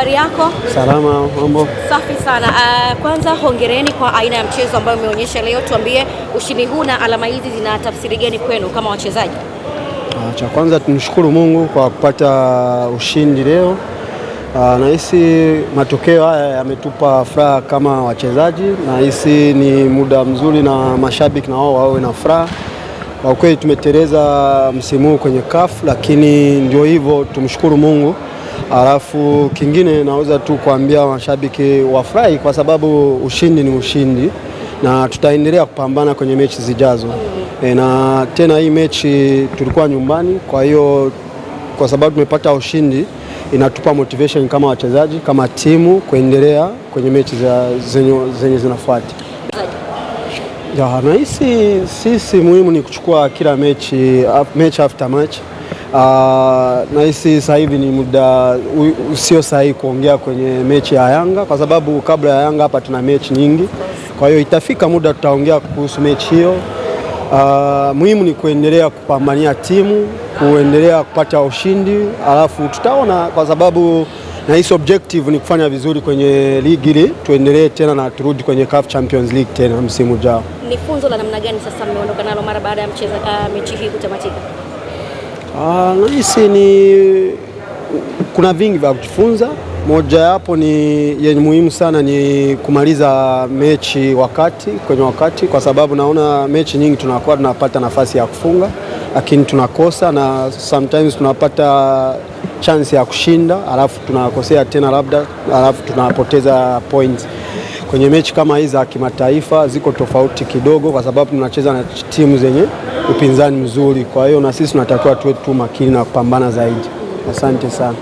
Habari yako? Salama, mambo. Safi sana. Kwanza hongereni kwa aina ya mchezo ambayo umeonyesha leo. Tuambie ushindi huu na alama hizi zina tafsiri gani kwenu kama wachezaji? Cha kwanza tumshukuru Mungu kwa kupata ushindi leo. Nahisi matokeo haya yametupa furaha kama wachezaji. Nahisi ni muda mzuri na mashabiki na wao wawe na furaha. Kwa kweli tumeteleza msimu huu kwenye CAF, lakini ndio hivyo, tumshukuru Mungu. Alafu kingine naweza tu kuambia mashabiki wafurahi kwa sababu ushindi ni ushindi na tutaendelea kupambana kwenye mechi zijazo. Na tena hii mechi tulikuwa nyumbani, kwa hiyo kwa sababu tumepata ushindi inatupa motivation kama wachezaji, kama timu kuendelea kwenye mechi zenye zinafuata. Nahisi sisi muhimu ni kuchukua kila mechi after match. Nahisi sasa hivi ni muda usio sahihi kuongea kwenye mechi ya Yanga kwa sababu kabla ya Yanga hapa tuna mechi nyingi. Kwa hiyo itafika muda tutaongea kuhusu mechi hiyo. Muhimu ni kuendelea kupambania timu, kuendelea kupata ushindi, alafu tutaona kwa sababu nahisi objective ni kufanya vizuri kwenye ligi ili tuendelee tena na turudi kwenye CAF Champions League tena msimu ujao. Ni funzo la namna gani sasa mmeondoka nalo mara baada ya mechi hii kutamatika? Nahisi kuna vingi vya kujifunza. Moja yapo ni yenye muhimu sana ni kumaliza mechi kwenye wakati, kwa sababu naona mechi nyingi tunakuwa tunapata nafasi ya kufunga lakini tunakosa, na sometimes tunapata chance ya kushinda alafu tunakosea tena alafu tunapoteza points. Kwenye mechi kama hizi za kimataifa ziko tofauti kidogo kwa sababu tunacheza na timu zenye upinzani mzuri, kwa hiyo na sisi tunatakiwa tuwe tu makini na kupambana zaidi. Asante sana.